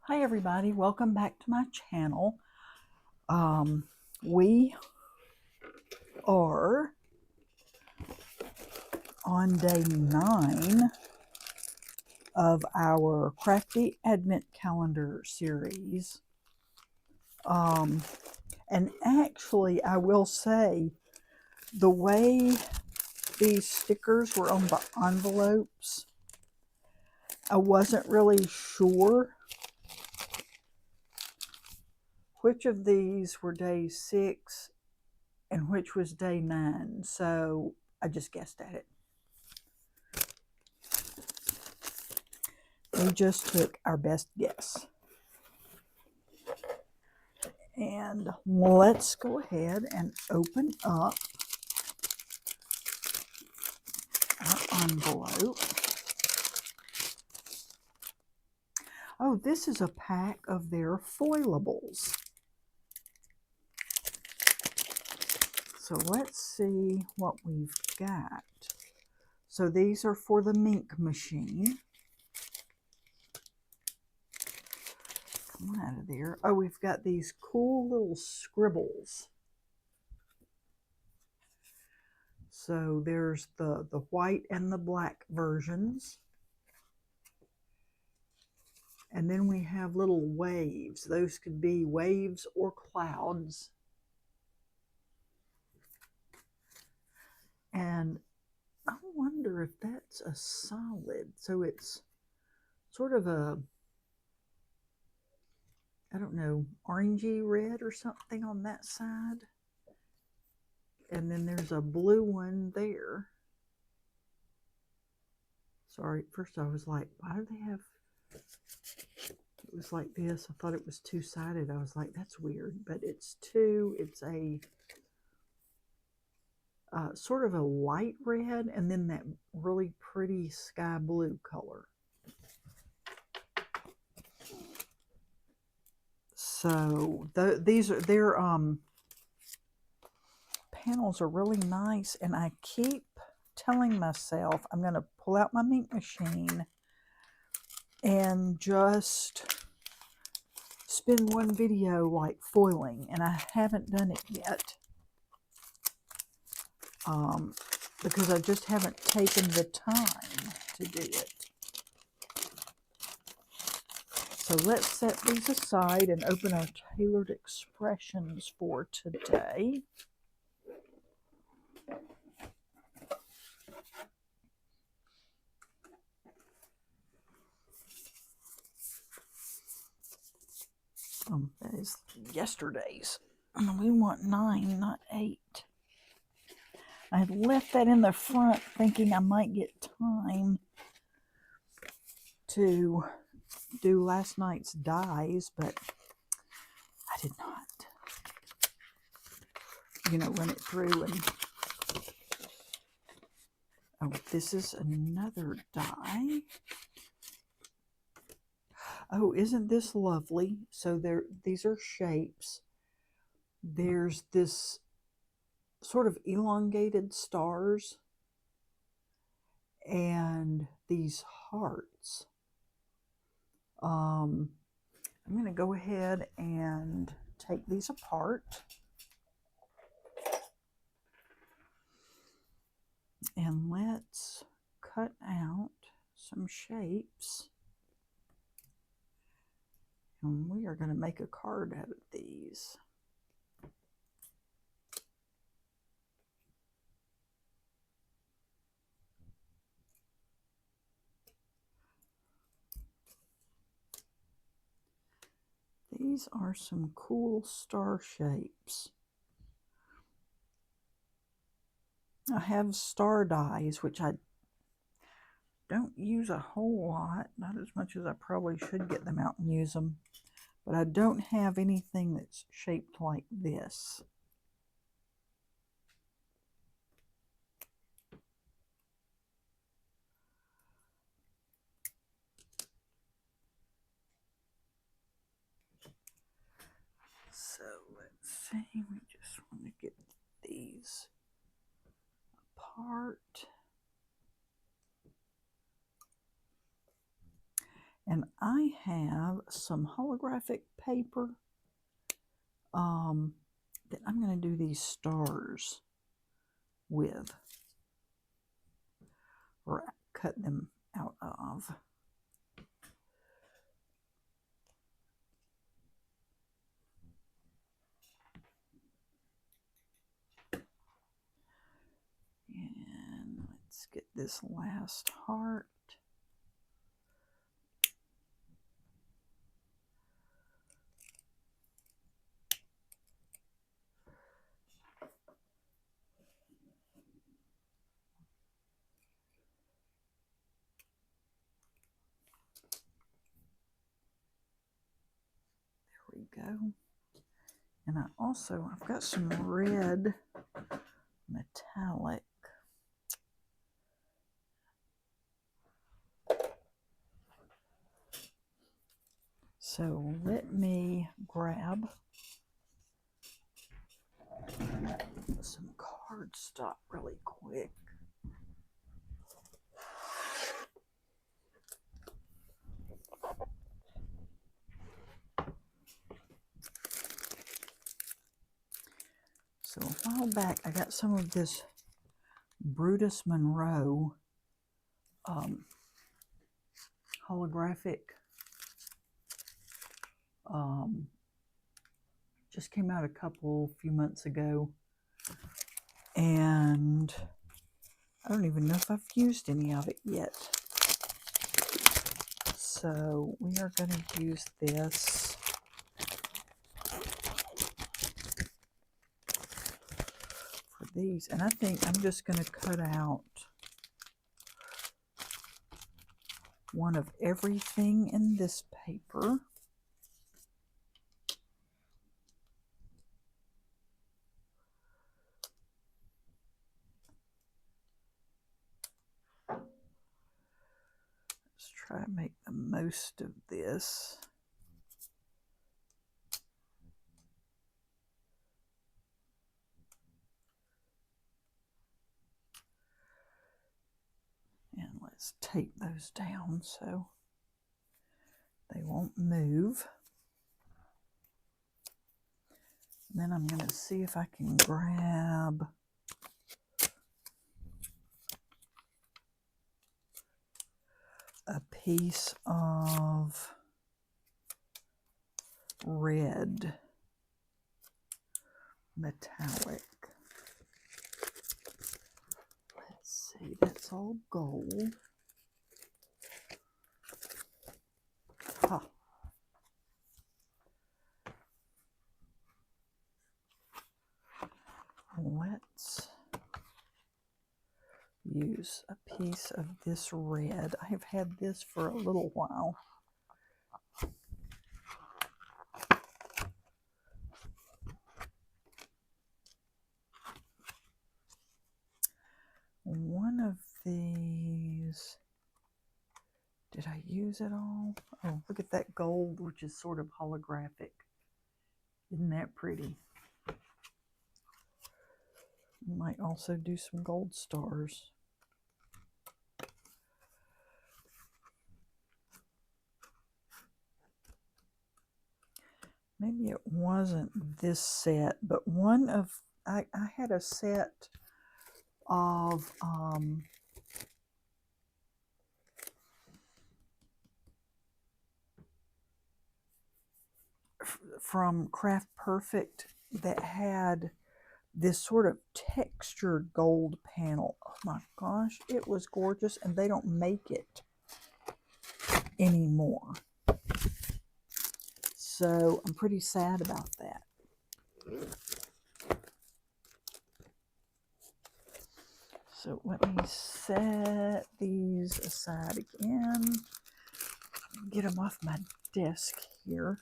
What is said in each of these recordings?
Hi everybody, welcome back to my channel. We are on day 9 of our Crafty Advent Calendar series. And actually, I will say, the way these stickers were on the envelopes, I wasn't really sure which of these were day 6 and which was day 9, so I just guessed at it. We just took our best guess. And let's go ahead and open up our envelope. Oh, this is a pack of their foilables. So let's see what we've got. So these are for the Mink machine. Come on out of there. Oh, we've got these cool little scribbles. So there's the white and the black versions. And then we have little waves. Those could be waves or clouds. And I wonder if that's a solid. So it's sort of a, I don't know, orangey red or something on that side. And then there's a blue one there. Sorry, at first I was like, why do they have, it was like this. I thought it was two-sided. I was like, that's weird. But it's two. It's a sort of a light red and then that really pretty sky blue color. So these are their panels are really nice, and I keep telling myself I'm going to pull out my Mink machine and just spin one video like foiling, and I haven't done it yet because I just haven't taken the time to do it. So let's set these aside and open our tailored expressions for today. That is yesterday's. We want 9, not 8. I had left that in the front thinking I might get time to do last night's dies, but I did not. Run it through and... Oh, this is another die. Oh, isn't this lovely? So these are shapes. There's this sort of elongated stars and these hearts. I'm going to go ahead and take these apart. And let's cut out some shapes. And we are going to make a card out of these. These are some cool star shapes. I have star dies, which I don't use a whole lot, not as much as I probably should get them out and use them. But I don't have anything that's shaped like this. So let's see, we just want to get these apart. And I have some holographic paper that I'm going to do these stars with, or cut them out of. And let's get this last heart. There we go. And I've got some red metallic. So let me grab some cardstock really quick. So a while back, I got some of this Brutus Monroe holographic. Just came out a few months ago. And I don't even know if I've used any of it yet. So we are going to use this for these. And I think I'm just going to cut out one of everything in this paper. Let's try to make the most of this. And let's tape those down so they won't move. And then I'm going to see if I can grab a piece of red metallic. Let's see, that's all gold. Huh. Let's use a piece of this red. I have had this for a little while. One of these, did I use it all? Oh, look at that gold, which is sort of holographic. Isn't that pretty? You might also do some gold stars. Maybe it wasn't this set, but I had a set of from Craft Perfect that had this sort of textured gold panel. Oh my gosh, it was gorgeous, and they don't make it anymore. So I'm pretty sad about that. So let me set these aside again. Get them off my desk here.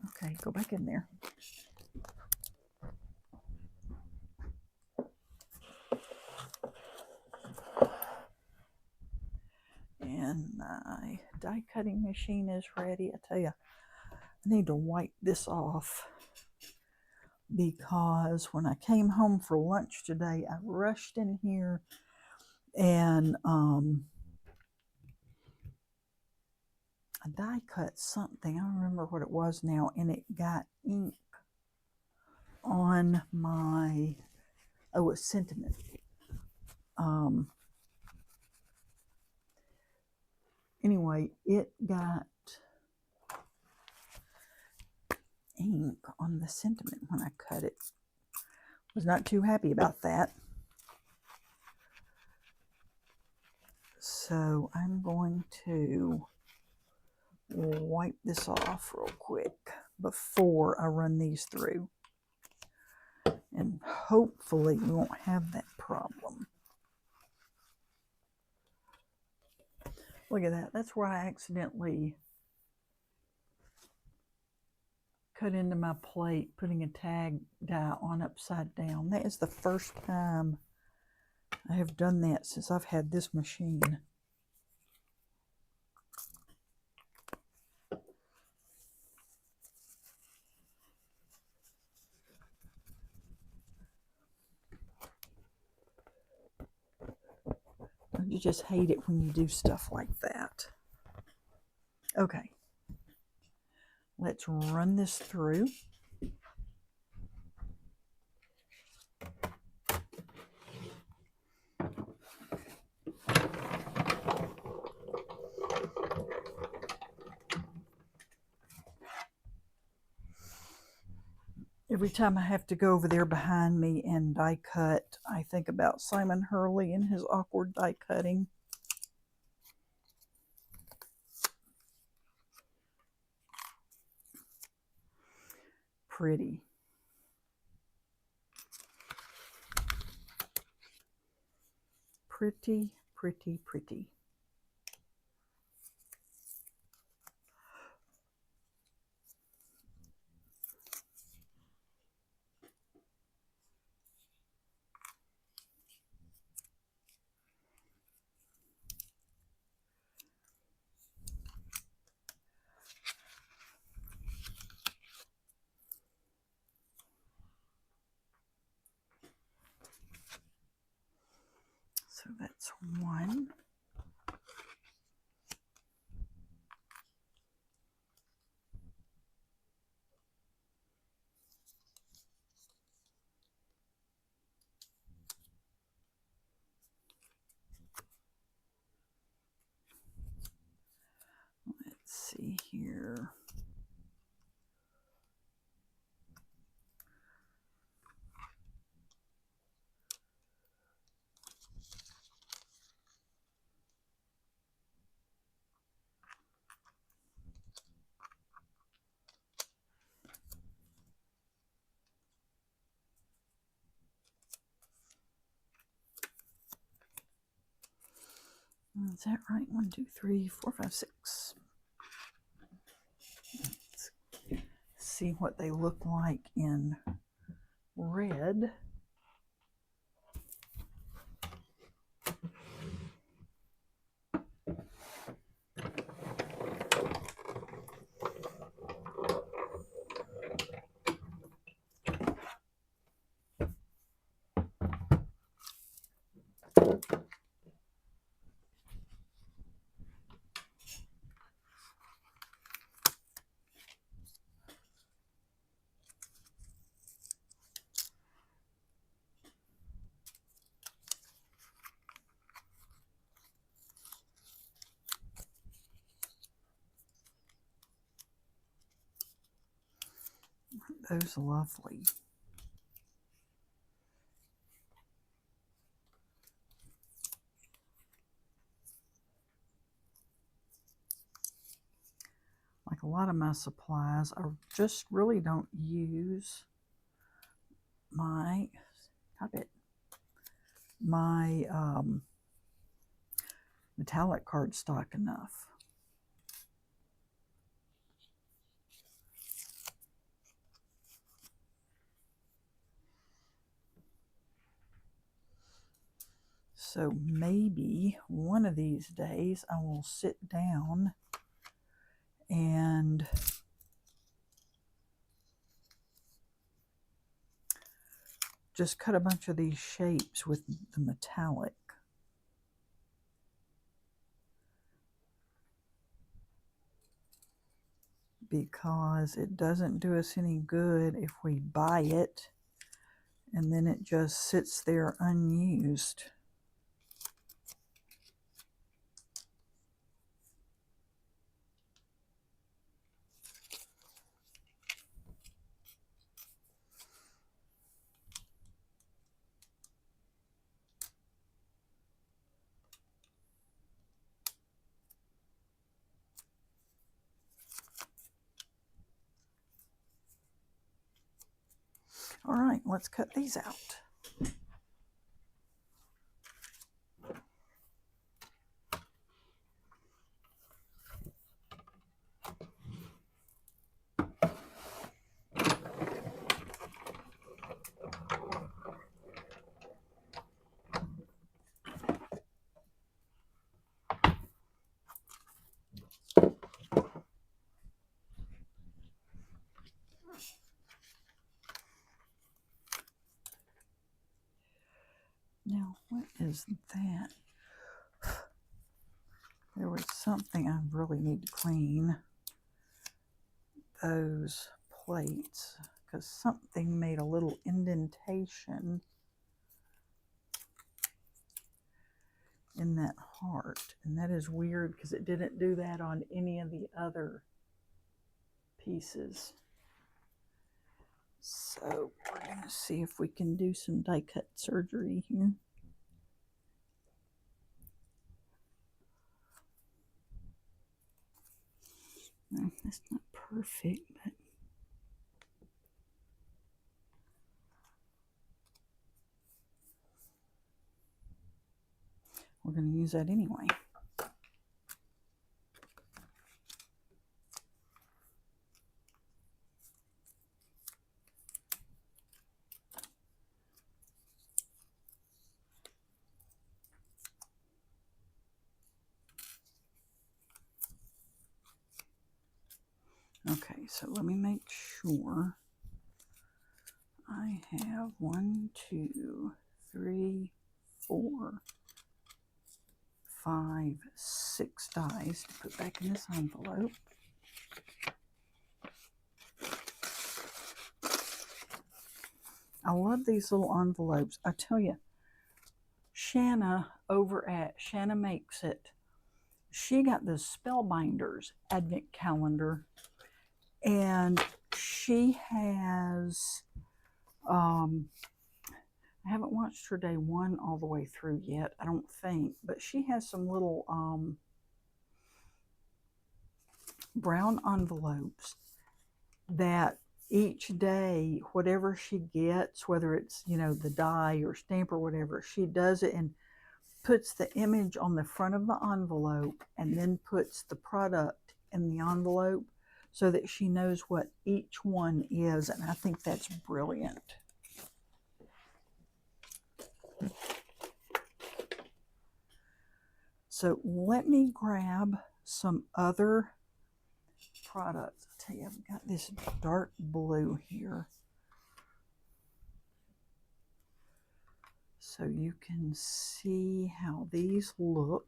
Okay, go back in there. And my die cutting machine is ready. I tell you, I need to wipe this off because when I came home for lunch today, I rushed in here and I die cut something. I don't remember what it was now, and it got ink on my, oh, it's sentiment. Anyway, it got ink on the sentiment when I cut it. Was not too happy about that. So I'm going to wipe this off real quick before I run these through. And hopefully we won't have that problem. Look at that. That's where I accidentally cut into my plate, putting a tag die on upside down. That is the first time I have done that since I've had this machine. You just hate it when you do stuff like that. Okay. Let's run this through. Every time I have to go over there behind me and die cut, I think about Simon Hurley and his awkward die cutting. Pretty. Pretty, pretty, pretty. So that's one. Let's see here. Is that right? 1, 2, 3, 4, 5, 6. Let's see what they look like in red. Those lovely. Like a lot of my supplies, I just really don't use my metallic cardstock enough. So maybe one of these days I will sit down and just cut a bunch of these shapes with the metallic. because it doesn't do us any good if we buy it and then it just sits there unused. All right, let's cut these out. Now, what is that? There was something I really need to clean. Those plates, because something made a little indentation in that heart. And that is weird because it didn't do that on any of the other pieces. So we're going to see if we can do some die cut surgery here. No, that's not perfect, but we're going to use that anyway. Okay, so let me make sure I have 1, 2, 3, 4, 5, 6 dies to put back in this envelope. I love these little envelopes. I tell you, Shanna over at Shanna Makes It, she got the Spellbinders Advent Calendar, and she has, I haven't watched her day 1 all the way through yet, I don't think, but she has some little brown envelopes that each day, whatever she gets, whether it's, you know, the die or stamp or whatever, she does it and puts the image on the front of the envelope and then puts the product in the envelope so that she knows what each one is. And I think that's brilliant. So let me grab some other products. I'll tell you, I've got this dark blue here, so you can see how these look.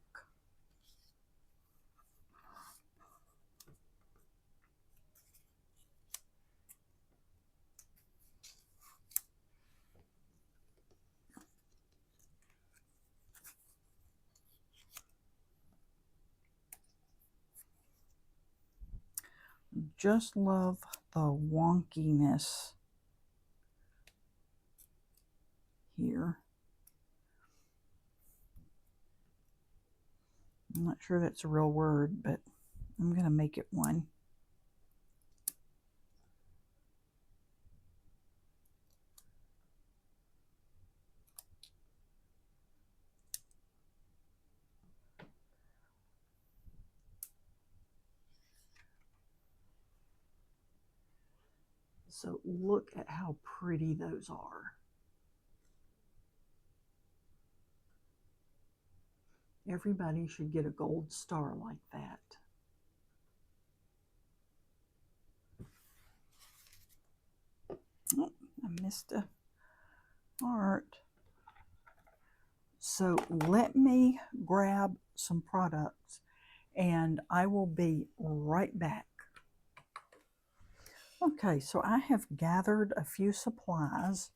Just love the wonkiness here. I'm not sure that's a real word, but I'm going to make it one. So look at how pretty those are. Everybody should get a gold star like that. Oh, I missed a heart. So let me grab some products and I will be right back. Okay, so I have gathered a few supplies,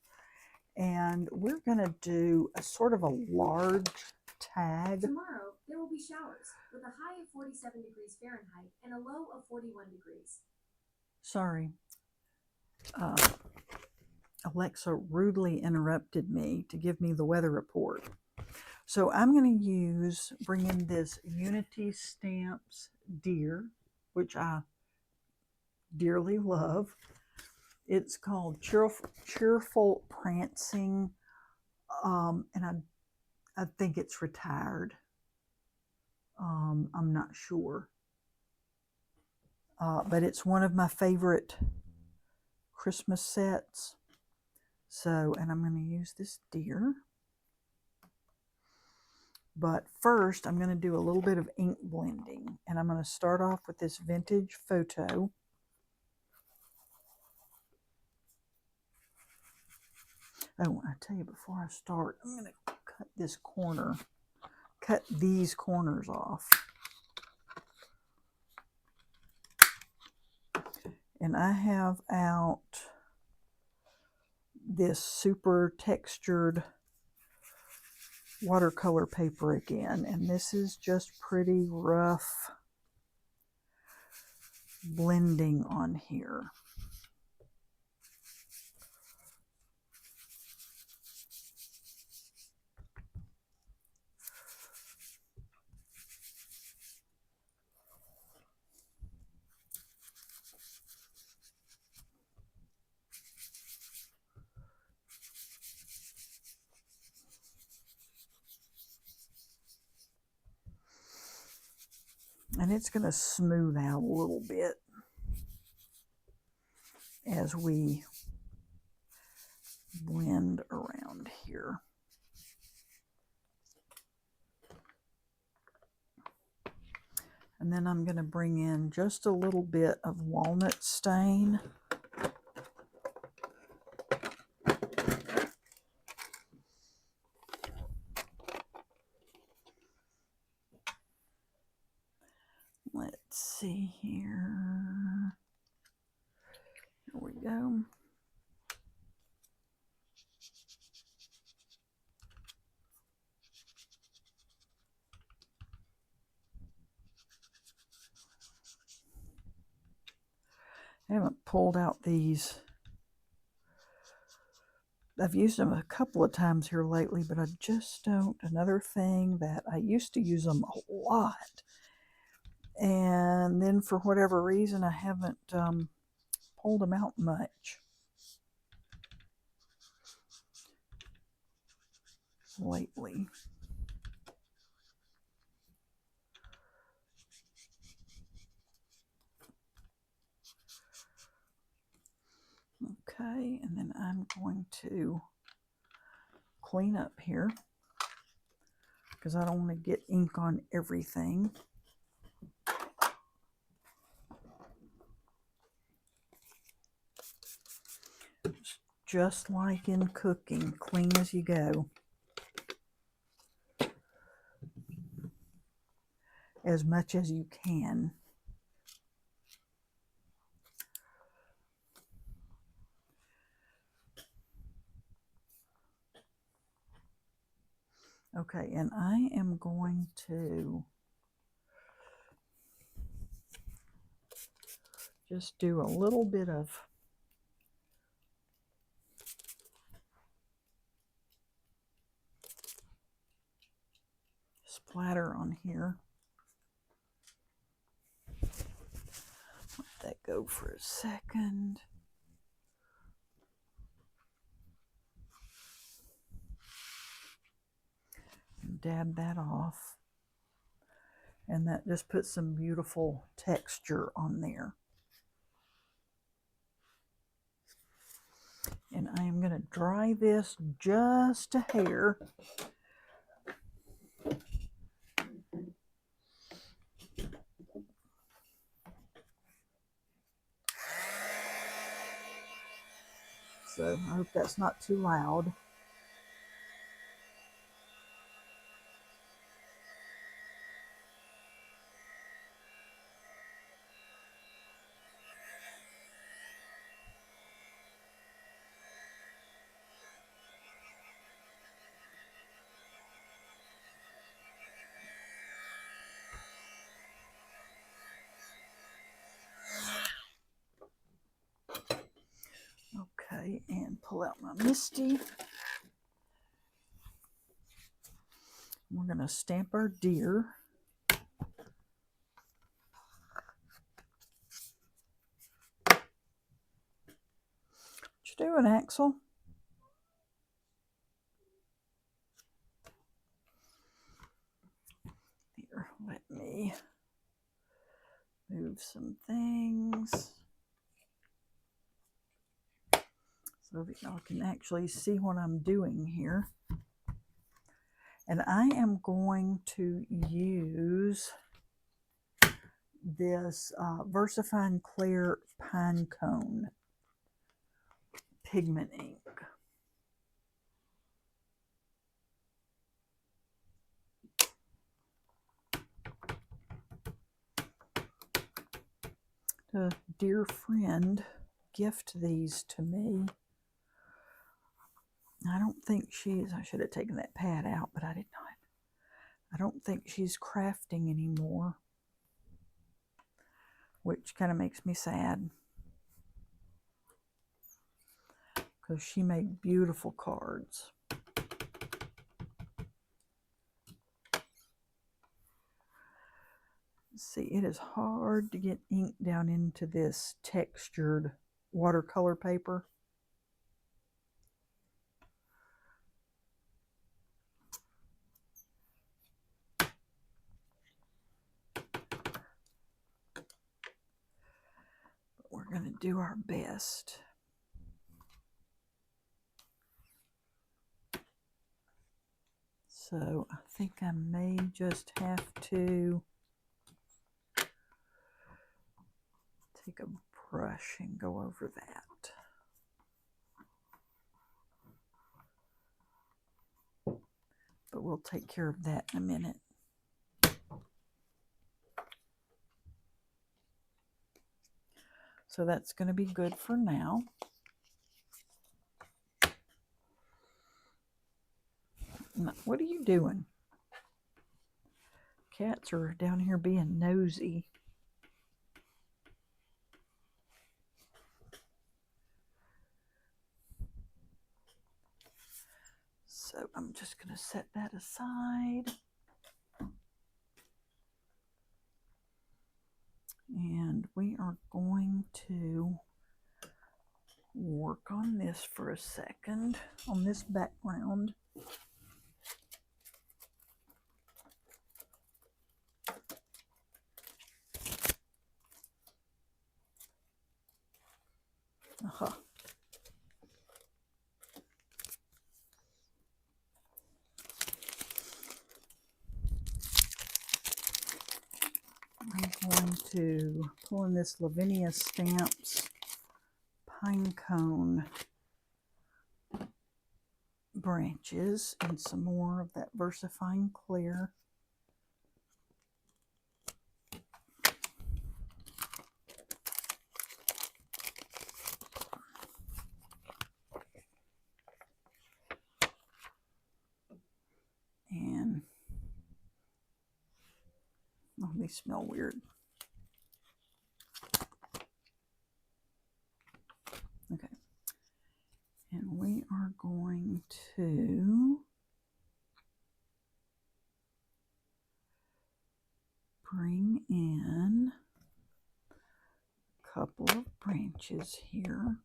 and we're going to do a sort of a large tag. Tomorrow, there will be showers with a high of 47 degrees Fahrenheit and a low of 41 degrees. Sorry. Alexa rudely interrupted me to give me the weather report. So I'm going to bring in this Unity Stamps Deer, which I dearly love. It's called Cheerful Prancing, and I think it's retired. I'm not sure. But it's one of my favorite Christmas sets. So, and I'm going to use this deer. But first, I'm going to do a little bit of ink blending. And I'm going to start off with this vintage photo. Oh, I tell you, before I start, I'm going to cut these corners off. And I have out this super textured watercolor paper again, and this is just pretty rough blending on here. And it's going to smooth out a little bit as we blend around here. And then I'm going to bring in just a little bit of walnut stain. Let's see here. Here we go. I haven't pulled out these. I've used them a couple of times here lately, but I just don't. Another thing that I used to use them a lot, and then for whatever reason I haven't pulled them out much lately. Okay, and then I'm going to clean up here because I don't want to get ink on everything. Just like in cooking, clean as you go. As much as you can. Okay, and I am going to just do a little bit of splatter on here. Let that go for a second. And dab that off. And that just puts some beautiful texture on there. And I am going to dry this just a hair. So I hope that's not too loud. Okay, and pull out my Misty. We're going to stamp our deer. What you doing, Axel? Here, let me move some things so that y'all can actually see what I'm doing here. And I am going to use this VersaFine Clear Pine Cone pigment ink. A dear friend gifted these to me. I don't think I should have taken that pad out, but I did not. I don't think she's crafting anymore, which kind of makes me sad because she made beautiful cards. See, it is hard to get ink down into this textured watercolor paper. But we're going to do our best. So I think I may just have to take a brush and go over that. But we'll take care of that in a minute. So that's going to be good for now. Now, what are you doing? Cats are down here being nosy. So I'm just going to set that aside. And we are going to work on this for a second, on this background. I'm going to pull in this Lavinia Stamps Pine Cone branches and some more of that VersaFine Clear. And oh, they smell weird. Okay. And we are going to bring in a couple of branches here.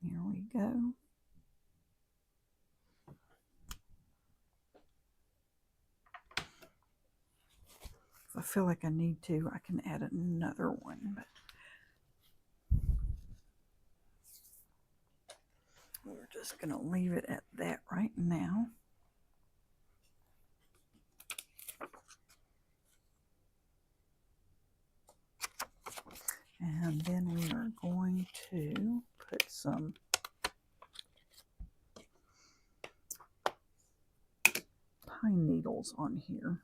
Here we go. If I feel like I need to, I can add another one, but we're just going to leave it at that right now. And then we are going going to put some pine needles on here.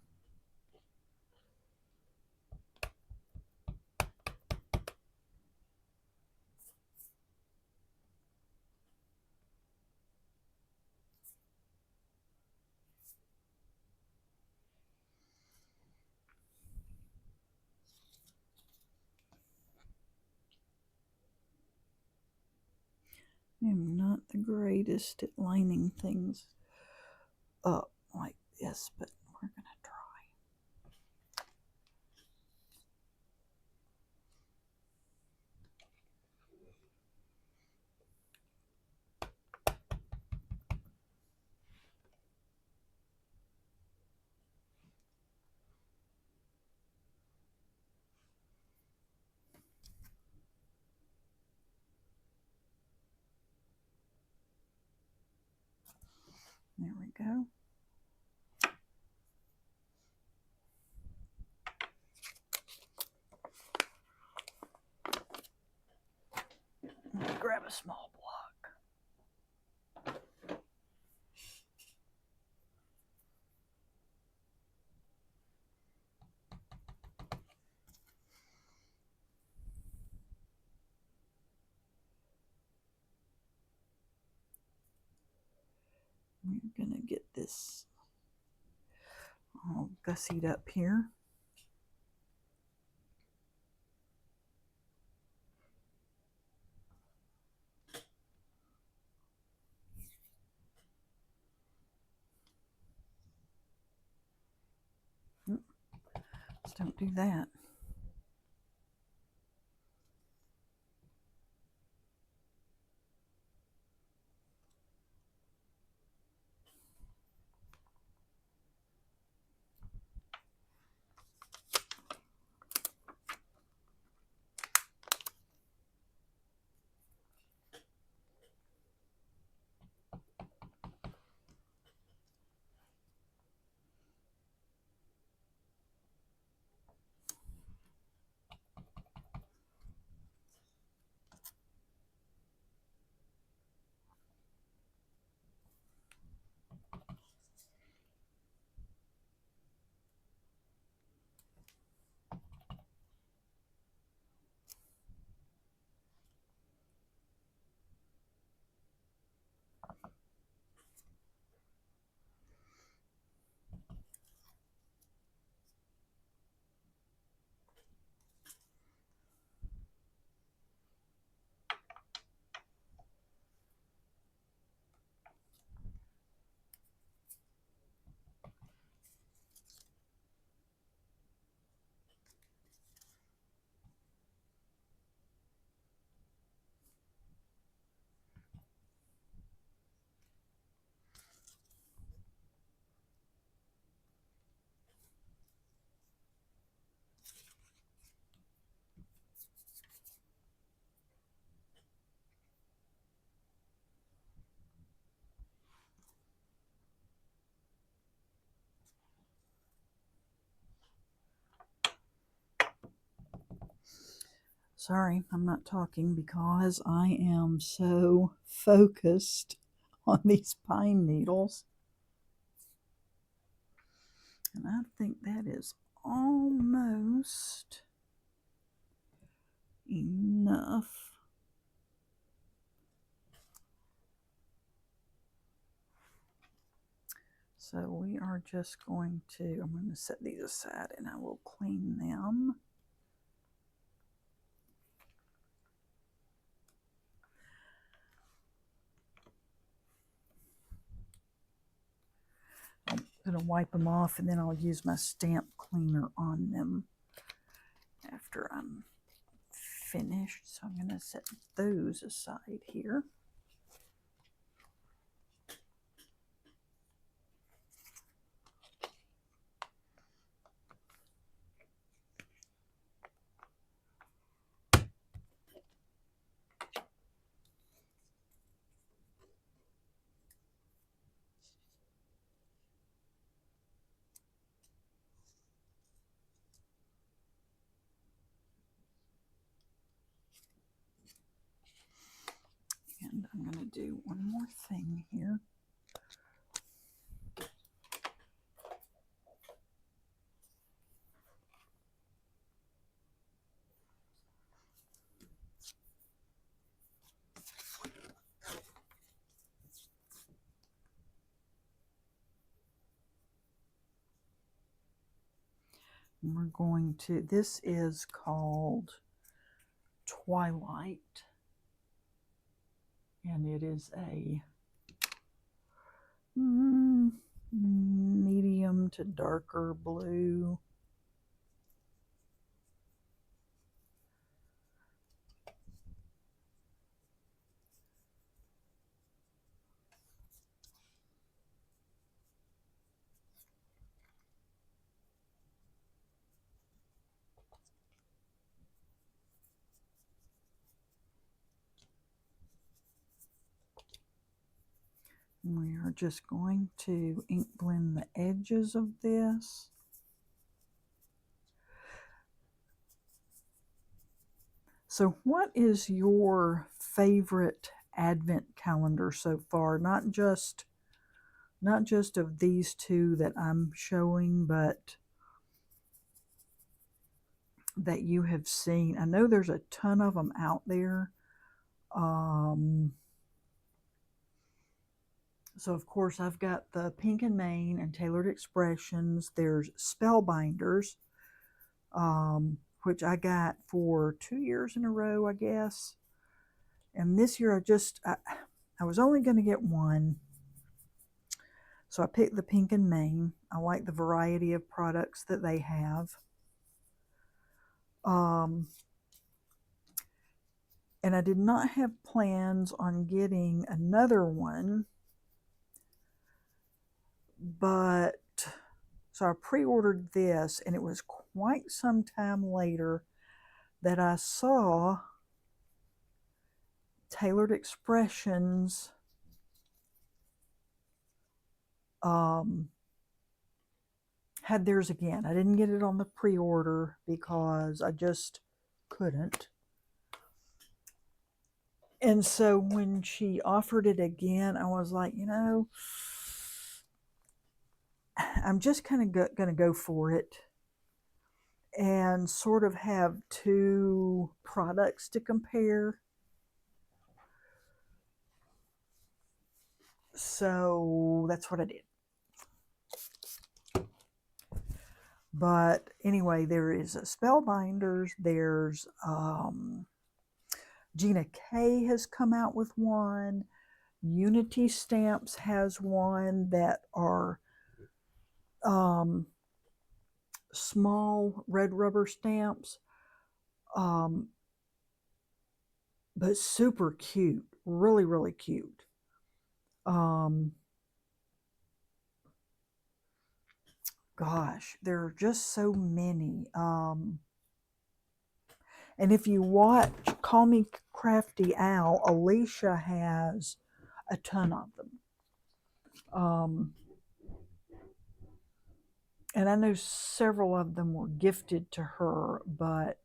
I'm not the greatest at lining things up like this, but we're going to try. There we go. Let me grab a small block. We're going to get this all gussied up here. Let's don't do that. Sorry, I'm not talking because I am so focused on these pine needles. And I think that is almost enough. So we are just going to, I'm going to set these aside and I will clean them. I'm going to wipe them off and then I'll use my stamp cleaner on them after I'm finished. So I'm going to set those aside here. going to do one more thing here. And we're going to, this is called Twilight, and it is a medium to darker blue. We are just going to ink blend the edges of this. So what is your favorite Advent calendar so far? Not just of these two that I'm showing, but that you have seen. I know there's a ton of them out there. So of course I've got the Pink and Main and Tailored Expressions. There's Spellbinders, which I got for 2 years in a row, I guess. And this year I was only going to get one. So I picked the Pink and Main. I like the variety of products that they have. And I did not have plans on getting another one, but so I pre-ordered this, and it was quite some time later that I saw Tailored Expressions had theirs again. I didn't get it on the pre-order because I just couldn't. And so when she offered it again, I was like, you know, I'm just kind of going to go for it and sort of have two products to compare. So that's what I did. But anyway, there is a Spellbinders. There's Gina K has come out with one. Unity Stamps has one that are small red rubber stamps, but super cute, really, really cute. Gosh, there are just so many. And if you watch Call Me Crafty Al, Alicia has a ton of them. And I know several of them were gifted to her, but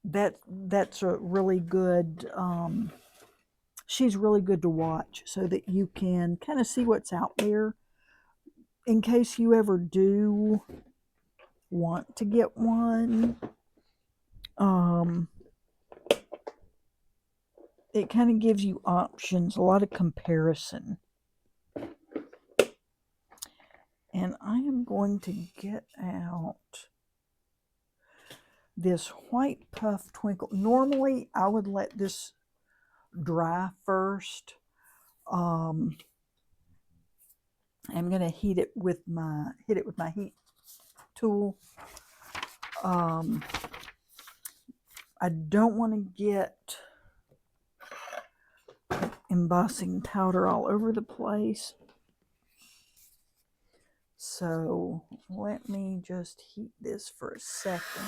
that's a really good, she's really good to watch so that you can kind of see what's out there in case you ever do want to get one. It kind of gives you options, a lot of comparison. And I am going to get out this White Puff Twinkle. Normally, I would let this dry first. I'm going to hit it with my heat tool. I don't want to get embossing powder all over the place. So let me just heat this for a second,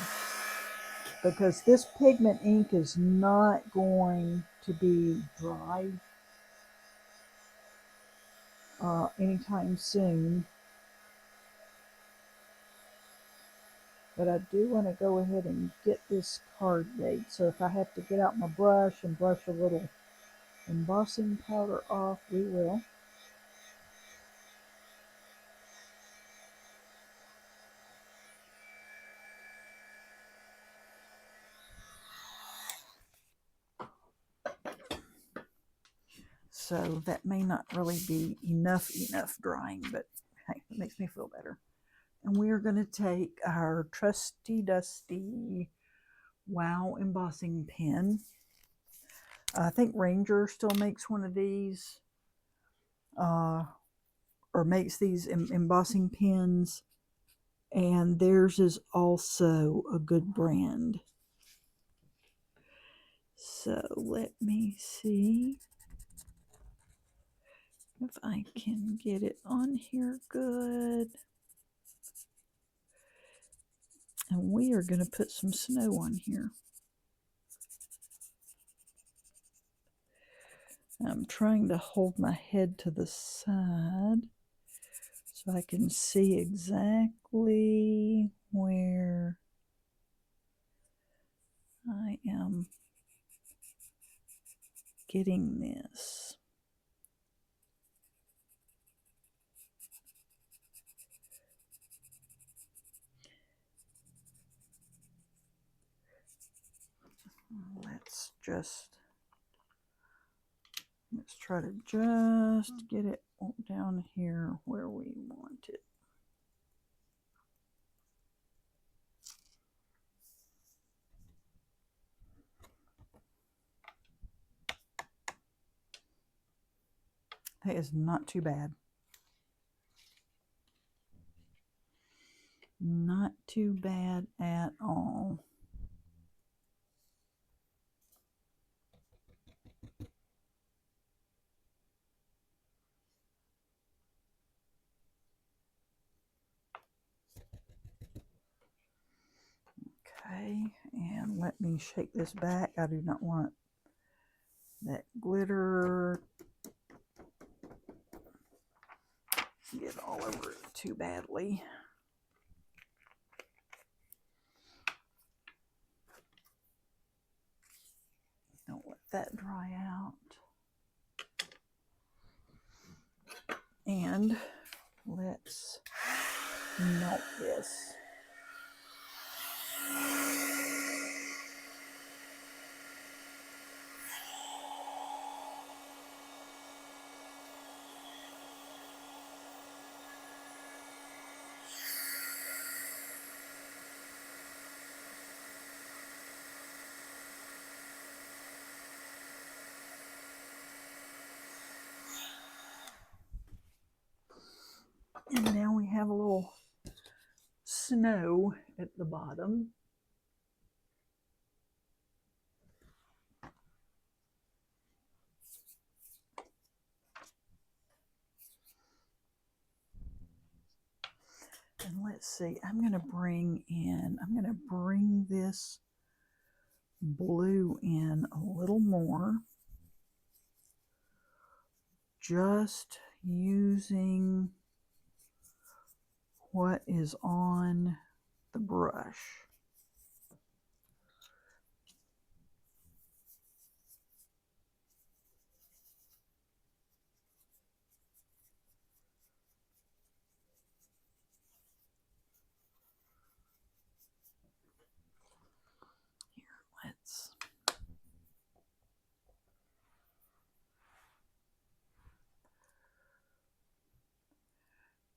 because this pigment ink is not going to be dry anytime soon. But I do want to go ahead and get this card made. So if I have to get out my brush and brush a little embossing powder off, we will. So that may not really be enough drying, but hey, it makes me feel better. And we are going to take our trusty dusty Wow embossing pen. I think Ranger still makes one of these, or makes these embossing pens, and theirs is also a good brand. So let me see if I can get it on here good. And we are going to put some snow on here. I'm trying to hold my head to the side so I can see exactly where I am getting this. Let's try to just get it down here where we want it. That is not too bad. Not too bad at all. Okay, and let me shake this back. I do not want that glitter to get all over it too badly. Don't let that dry out. And let's melt this. And now we have a little snow at the bottom. And let's see, I'm going to bring this blue in a little more. Just using what is on the brush. Here, let's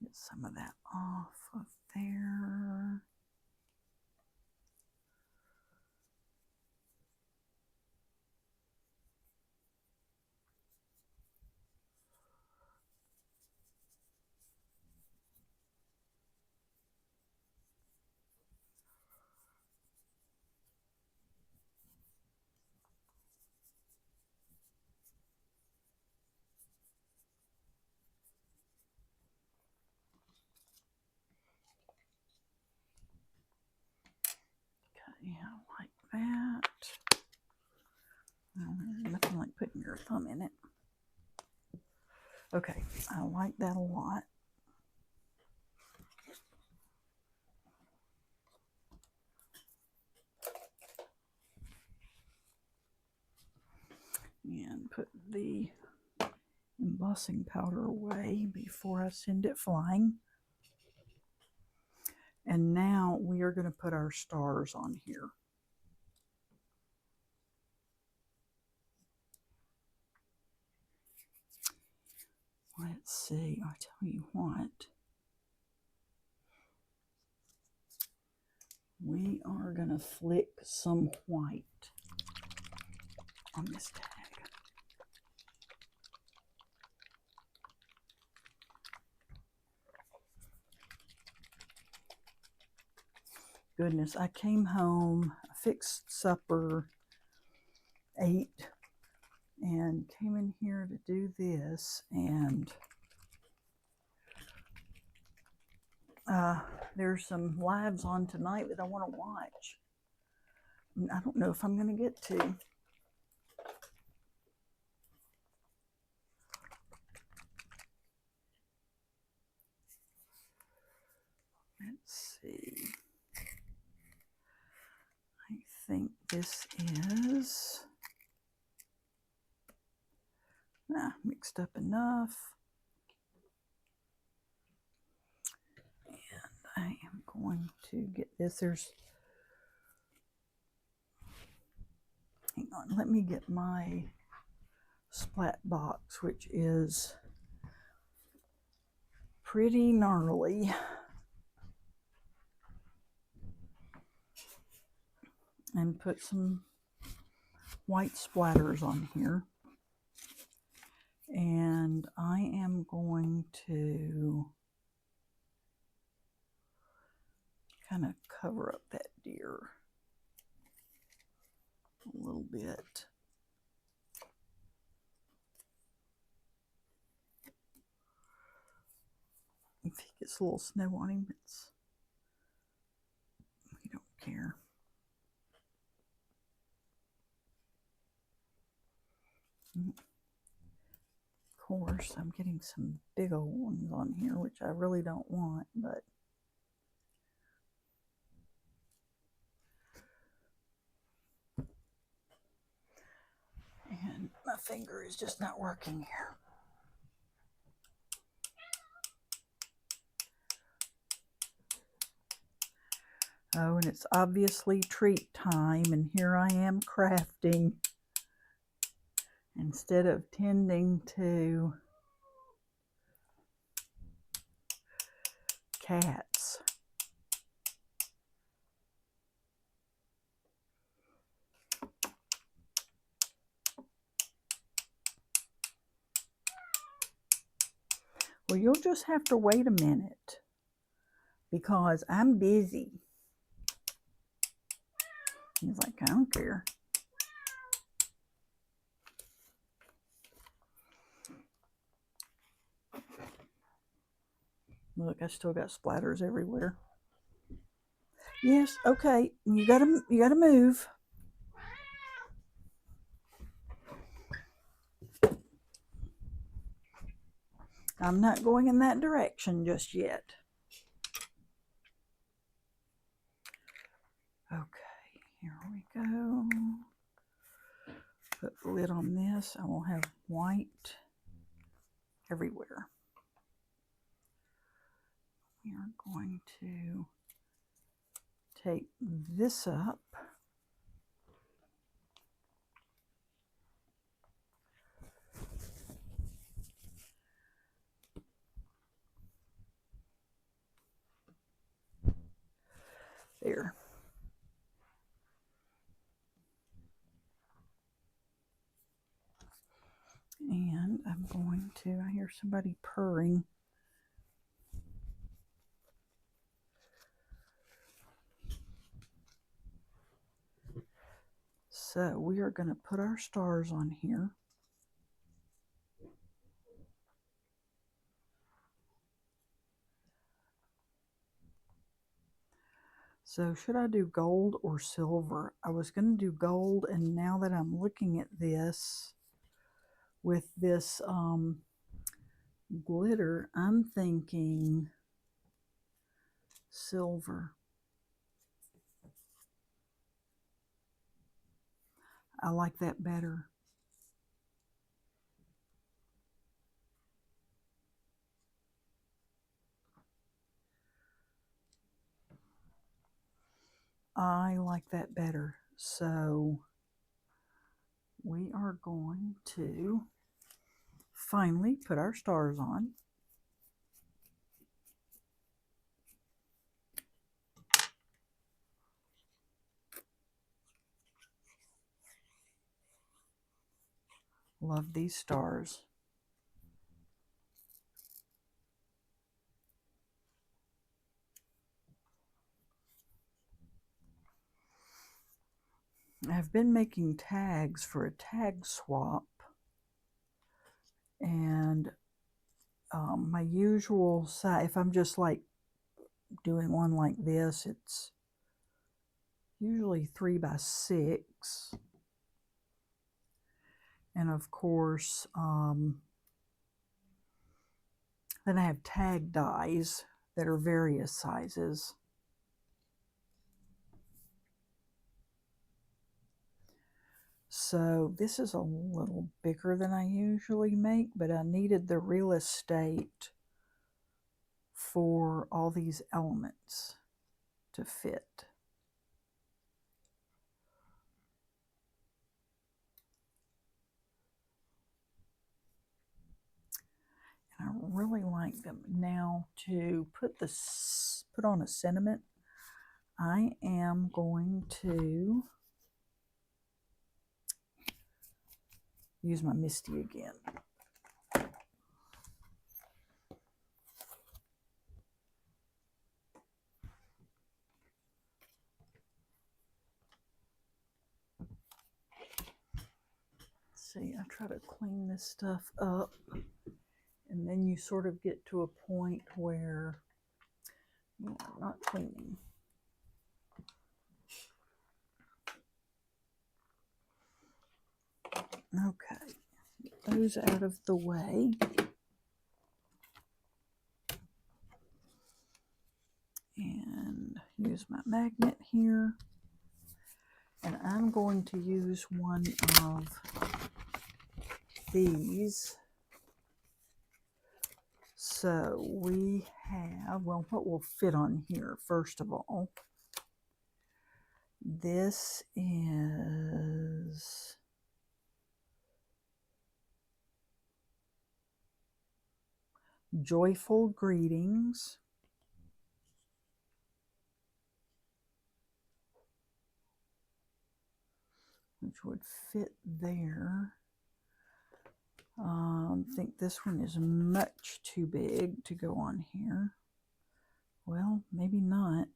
get some of that off of there. Okay, I like that. There's nothing like putting your thumb in it. Okay, I like that a lot. the embossing powder away before I send it flying. And now we are going to put our stars on here. Let's see, I'll tell you what. We are going to flick some white on this tag. Goodness, I came home, fixed supper, ate, and came in here to do this, and there's some lives on tonight that I want to watch. I don't know if I'm going to get to. Let's see. I think this is mixed up enough. And I am going to get this. Hang on, let me get my splat box, which is pretty gnarly. And put some white splatters on here. And I am going to kind of cover up that deer a little bit. If he gets a little snow on him, we don't care. Of course, I'm getting some big old ones on here, which I really don't want, but and my finger is just not working here. Oh, and it's obviously treat time, and here I am crafting instead of tending to cats. Well, you'll just have to wait a minute because I'm busy. He's like, I don't care. Look, I still got splatters everywhere. Yes, okay. You gotta move. I'm not going in that direction just yet. Okay, here we go. Put the lid on this. I will have white everywhere. We are going to take this up. There. And I'm going to, I hear somebody purring. So we are going to put our stars on here. So should I do gold or silver? I was going to do gold, and now that I'm looking at this with this glitter, I'm thinking silver. I like that better. I like that better. So we are going to finally put our stars on. Love these stars. I've been making tags for a tag swap, and my usual size, if I'm just like doing one like this, it's usually 3 by 6. And of course, then I have tag dies that are various sizes. So this is a little bigger than I usually make, but I needed the real estate for all these elements to fit. And I really like them. Now to put on a sentiment, I am going to use my Misty again. See, I try to clean this stuff up, and then you sort of get to a point where you're not cleaning. Okay, get those out of the way. And use my magnet here. And I'm going to use one of these. So we have, well, what will fit on here, first of all? This is Joyful Greetings. Which would fit there. I think this one is much too big to go on here. Well, maybe not.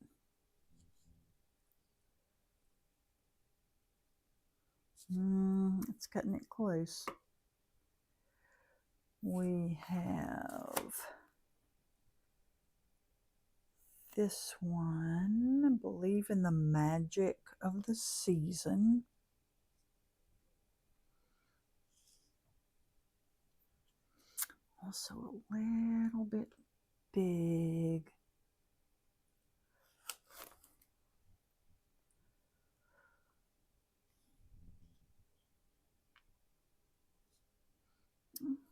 It's cutting it close. We have this one, Believe in the Magic of the Season. Also a little bit big.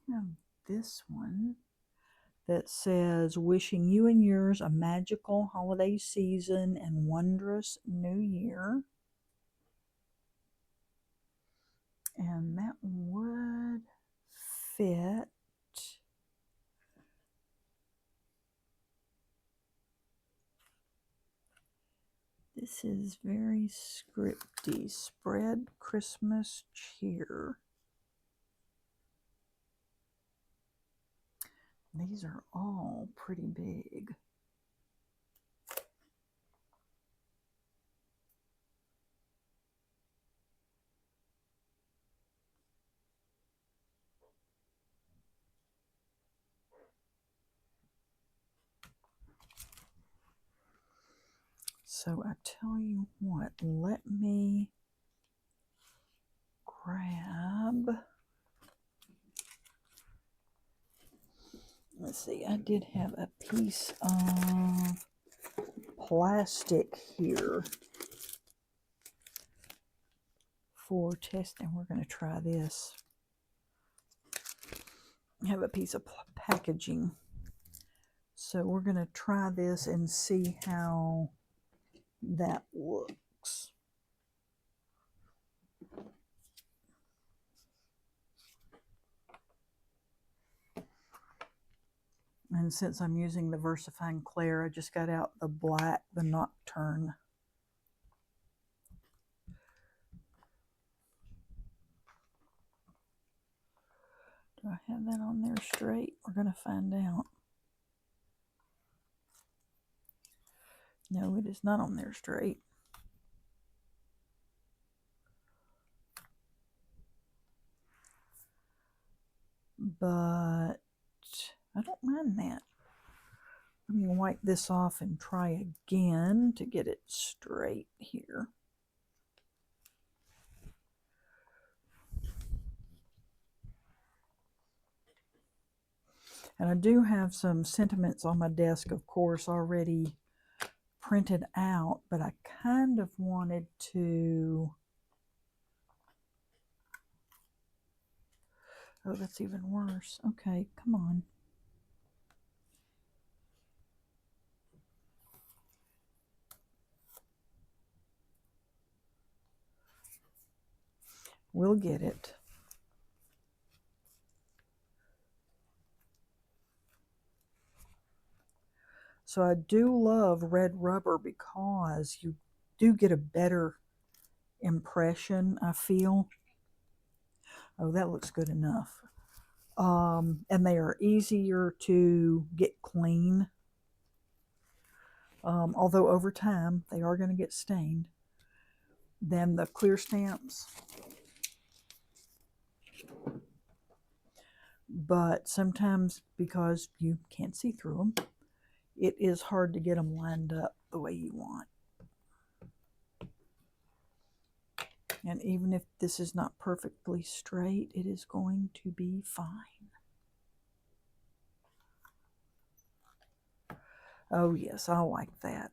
Now this one that says, wishing you and yours a magical holiday season and wondrous new year. And that would fit. This is very scripty. Spread Christmas cheer. These are all pretty big. So I tell you what, let me grab, let's see, I did have a piece of plastic here for testing. We're going to try this. I have a piece of packaging. So we're going to try this and see how that looks. And since I'm using the VersaFine Clair, I just got out the black, the Nocturne. Do I have that on there straight? We're going to find out. No, it is not on there straight. But I don't mind that. Let me wipe this off and try again to get it straight here. And I do have some sentiments on my desk, of course, already printed out, but I kind of wanted to... Oh, that's even worse. Okay, come on. We'll get it. So I do love red rubber because you do get a better impression, I feel. Oh, that looks good enough. And they are easier to get clean. Although over time they are going to get stained than the clear stamps. But sometimes, because you can't see through them, it is hard to get them lined up the way you want. And even if this is not perfectly straight, it is going to be fine. Oh yes, I like that.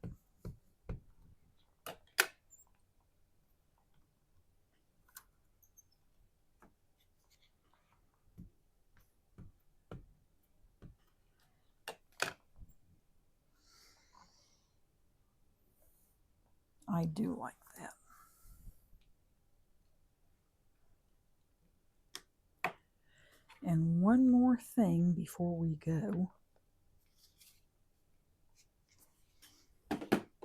I do like that. And one more thing before we go,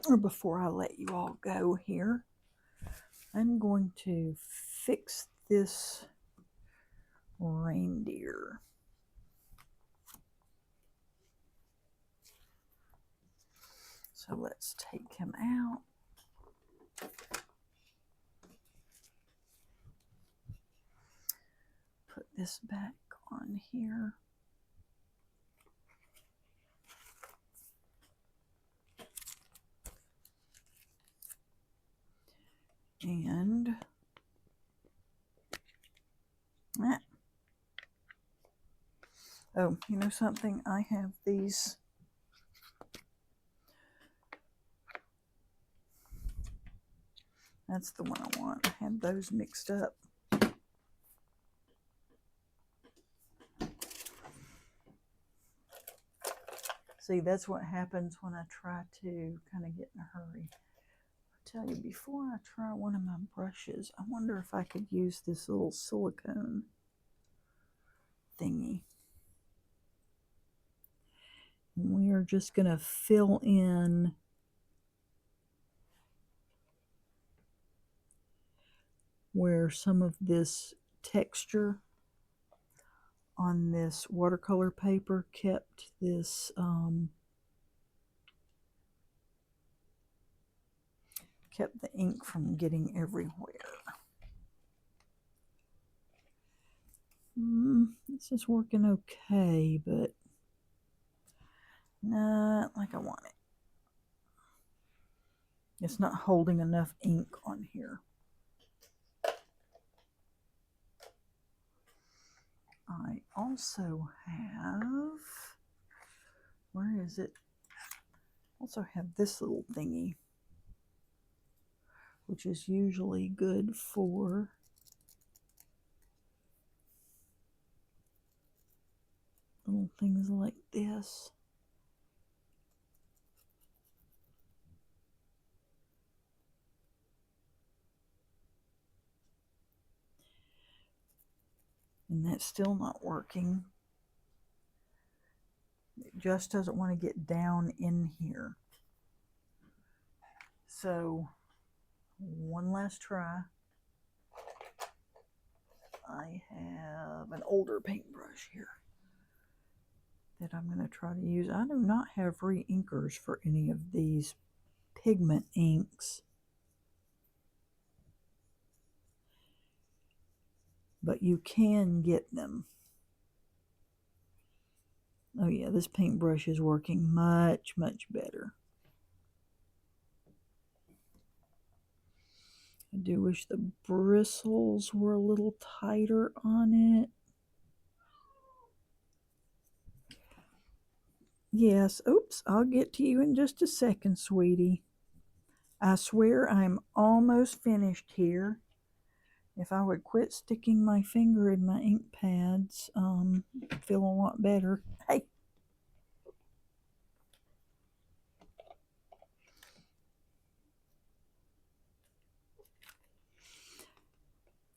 or before I let you all go here, I'm going to fix this reindeer. So let's take him out. Put this back on here. And oh, you know something? I have these. That's the one I want. I had those mixed up. See, that's what happens when I try to kind of get in a hurry. I'll tell you, before I try one of my brushes, I wonder if I could use this little silicone thingy. We are just going to fill in where some of this texture on this watercolor paper kept this kept the ink from getting everywhere. This is working okay, but not like I want it. It's not holding enough ink on here. I also have, where is it? Also have this little thingy, which is usually good for little things like this. And that's still not working. just doesn't want to get down in here. So one last try. I have an older paintbrush here that I'm going to try to use. I do not have re-inkers for any of these pigment inks, but you can get them. Oh yeah, this paintbrush is working much, much better. I do wish the bristles were a little tighter on it. Yes, oops, I'll get to you in just a second, sweetie. I swear I'm almost finished here. If I would quit sticking my finger in my ink pads, I'd feel a lot better. Hey!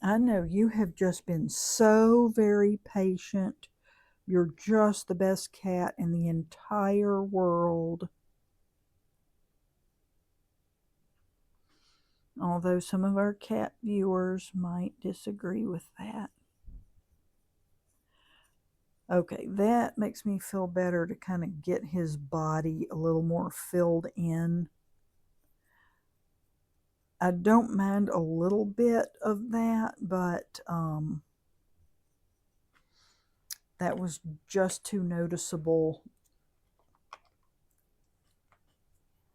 I know you have just been so very patient. You're just the best cat in the entire world. Although some of our cat viewers might disagree with that. Okay, that makes me feel better to kind of get his body a little more filled in. I don't mind a little bit of that, but that was just too noticeable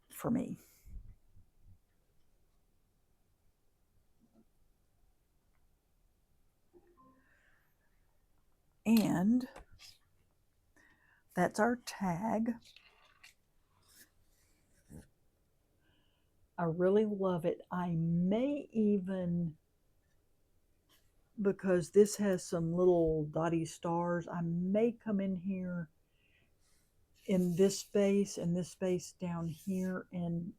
for me. And that's our tag. I really love it. I may even, because this has some little dotty stars, I may come in here in this space and this space down here and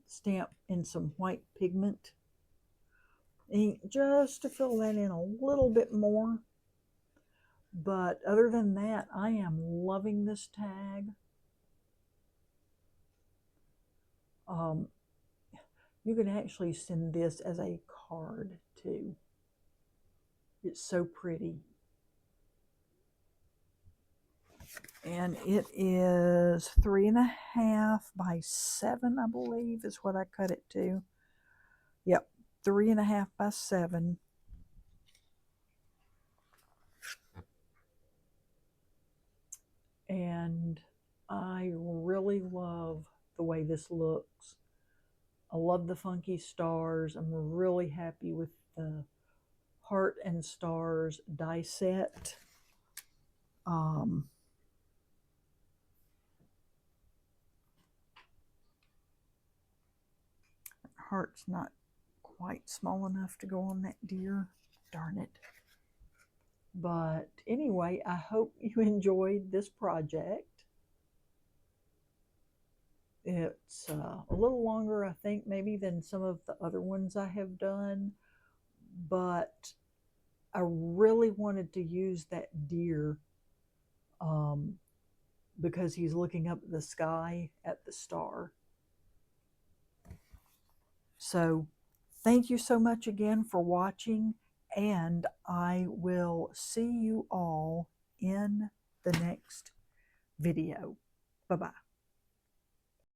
stamp in some white pigment ink just to fill that in a little bit more. But other than that, I am loving this tag. You can actually send this as a card too. It's so pretty. And it is 3.5 by 7, I believe, is what I cut it to. Yep, 3.5 by 7. And I really love the way this looks. I love the funky stars. I'm really happy with the heart and stars die set. Heart's not quite small enough to go on that deer. Darn it. But anyway, I hope you enjoyed this project. It's a little longer, I think, maybe than some of the other ones I have done, but I really wanted to use that deer because he's looking up at the sky at the star. So thank you so much again for watching, and I will see you all in the next video. Bye-bye.